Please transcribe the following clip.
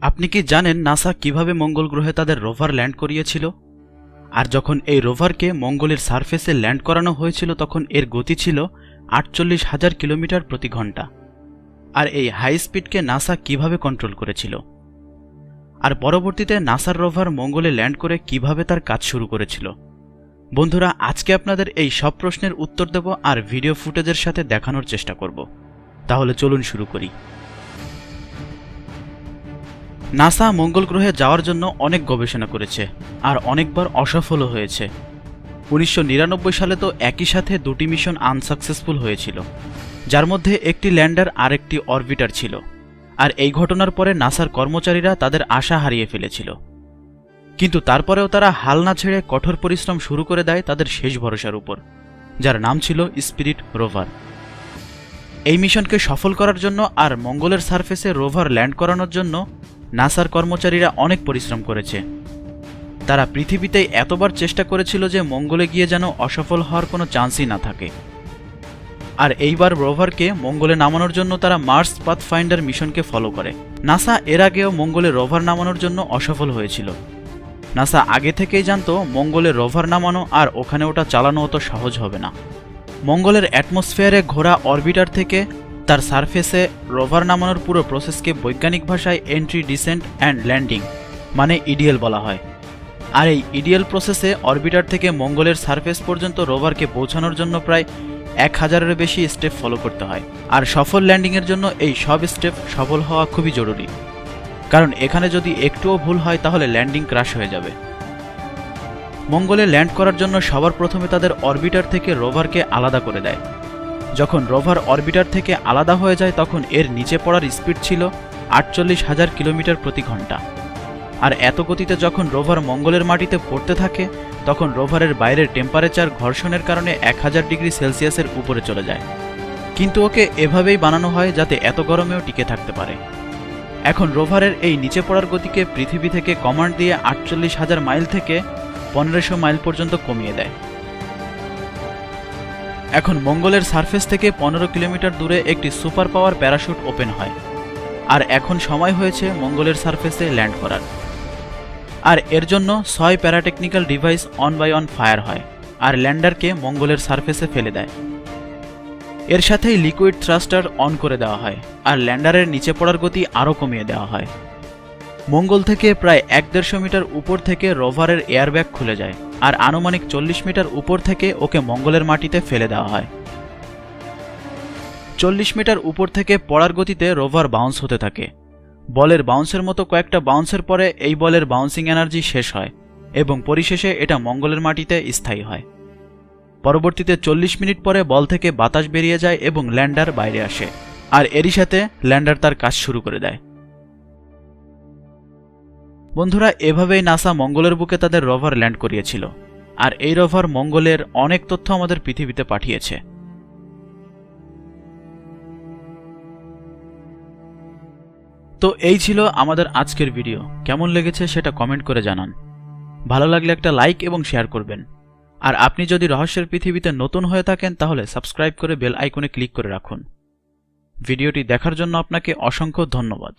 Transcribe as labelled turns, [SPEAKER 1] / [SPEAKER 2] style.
[SPEAKER 1] আপনি কি জানেন নাসা কিভাবে মঙ্গল গ্রহে তাদের রোভার ল্যান্ড করিয়েছিল? আর যখন এই রোভারকে মঙ্গলের সারফেসে ল্যান্ড করানো হয়েছিল তখন এর গতি ছিল ৪৮,০০০ কিলোমিটার প্রতি ঘন্টা। আর এই হাই স্পিডকে নাসা কিভাবে কন্ট্রোল করেছিল? আর পরবর্তীতে নাসার রোভার মঙ্গলে ল্যান্ড করে কিভাবে তার কাজ শুরু করেছিল? বন্ধুরা, আজকে আপনাদের এই সব প্রশ্নের উত্তর দেব আর ভিডিও ফুটেজের সাথে দেখানোর চেষ্টা করব। তাহলে চলুন শুরু করি। নাসা মঙ্গল গ্রহে যাওয়ার জন্য অনেক গবেষণা করেছে আর অনেকবার অসফলও হয়েছে। ১৯৯৯ সালে তো একই সাথে দুটি মিশন আনসাকসেসফুল হয়েছিল, যার মধ্যে একটি ল্যান্ডার আর একটি অরবিটার ছিল। আর এই ঘটনার পরে নাসার কর্মচারীরা তাদের আশা হারিয়ে ফেলেছিল। কিন্তু তারপরেও তারা হাল না ছেড়ে কঠোর পরিশ্রম শুরু করে দেয় তাদের শেষ ভরসার উপর, যার নাম ছিল স্পিরিট রোভার। এই মিশনকে সফল করার জন্য আর মঙ্গলের সারফেসে রোভার ল্যান্ড করানোর জন্য নাসার কর্মচারীরা অনেক পরিশ্রম করেছে। তারা পৃথিবীতে এতবার চেষ্টা করেছিল যে মঙ্গলে গিয়ে যেন অসফল হওয়ার কোনো চান্সই না থাকে। আর এইবার রোভারকে মঙ্গলে নামানোর জন্য তারা মার্স পাথফাইন্ডার মিশনকে ফলো করে। নাসা এর আগেও মঙ্গলে রোভার নামানোর জন্য অসফল হয়েছিল। নাসা আগে থেকেই জানতো মঙ্গলে রোভার নামানো আর ওখানে ওটা চালানো অত সহজ হবে না। মঙ্গলের অ্যাটমসফিয়ারে ঘোরা অরবিটার থেকে তার সারফেসে রোভার নামানোর পুরো প্রসেসকে বৈজ্ঞানিক ভাষায় এন্ট্রি, ডিসেন্ট অ্যান্ড ল্যান্ডিং মানে ইডিএল বলা হয়। আর এই ইডিএল প্রসেসে অরবিটার থেকে মঙ্গলের সারফেস পর্যন্ত রোভারকে পৌঁছানোর জন্য প্রায় ১,০০০-এর বেশি স্টেপ ফলো করতে হয়। আর সফল ল্যান্ডিংয়ের জন্য এই সব স্টেপ সফল হওয়া খুবই জরুরি, কারণ এখানে যদি একটুও ভুল হয় তাহলে ল্যান্ডিং ক্র্যাশ হয়ে যাবে। মঙ্গলে ল্যান্ড করার জন্য সবার প্রথমে তাদের অরবিটার থেকে রোভারকে আলাদা করে দেয়। যখন রোভার অরবিটার থেকে আলাদা হয়ে যায় তখন এর নিচে পড়ার স্পিড ছিল ৪৮,০০০ কিলোমিটার প্রতি ঘন্টা। আর এত গতিতে যখন রোভার মঙ্গলের মাটিতে পড়তে থাকে তখন রোভারের বাইরের টেম্পারেচার ঘর্ষণের কারণে ১,০০০ ডিগ্রি সেলসিয়াসের উপরে চলে যায়। কিন্তু ওকে এভাবেই বানানো হয় যাতে এত গরমেও টিকে থাকতে পারে। এখন রোভারের এই নিচে পড়ার গতিকে পৃথিবী থেকে কমান্ড দিয়ে ৪৮,০০০ মাইল থেকে ১৫০০ মাইল পর্যন্ত কমিয়ে দেয়। এখন মঙ্গলের সারফেস থেকে ১৫ কিলোমিটার দূরে একটি সুপার পাওয়ার প্যারাশুট ওপেন হয়। আর এখন সময় হয়েছে মঙ্গলের সারফেসে ল্যান্ড করার। আর এর জন্য ৬ pyrotechnical device one by one fire হয় আর ল্যান্ডারকে মঙ্গলের সারফেসে ফেলে দেয়। এর সাথেই লিকুইড থ্রাস্টার অন করে দেওয়া হয় আর ল্যান্ডারের নিচে পড়ার গতি আরও কমিয়ে দেওয়া হয়। মঙ্গল থেকে প্রায় ১-১৫০ মিটার উপর থেকে রোভারের এয়ারব্যাগ খুলে যায় আর আনুমানিক ৪০ মিটার উপর থেকে ওকে মঙ্গলের মাটিতে ফেলে দেওয়া হয়। ৪০ মিটার উপর থেকে পড়ার গতিতে রোভার বাউন্স হতে থাকে। বলের বাউন্সের মতো কয়েকটা বাউন্সের পরে এই বলের বাউন্সিং এনার্জি শেষ হয় এবং পরিশেষে এটা মঙ্গলের মাটিতে স্থায়ী হয়। পরবর্তীতে ৪০ মিনিট পরে বল থেকে বাতাস বেরিয়ে যায় এবং ল্যান্ডার বাইরে আসে। আর এরই সাথে ল্যান্ডার তার কাজ শুরু করে দেয়। বন্ধুরা, এভাবেই নাসা মঙ্গলের বুকে তাদের রোভার ল্যান্ড করিয়েছিল। আর এই রোভার মঙ্গলের অনেক তথ্য আমাদের পৃথিবীতে পাঠিয়েছে। তো এই ছিল আমাদের আজকের ভিডিও। কেমন লেগেছে সেটা কমেন্ট করে জানান। ভালো লাগলে একটা লাইক এবং শেয়ার করবেন। আর আপনি যদি রহস্যের পৃথিবীতে নতুন হয়ে থাকেন তাহলে সাবস্ক্রাইব করে বেল আইকনে ক্লিক করে রাখুন। ভিডিওটি দেখার জন্য আপনাকে অসংখ্য ধন্যবাদ।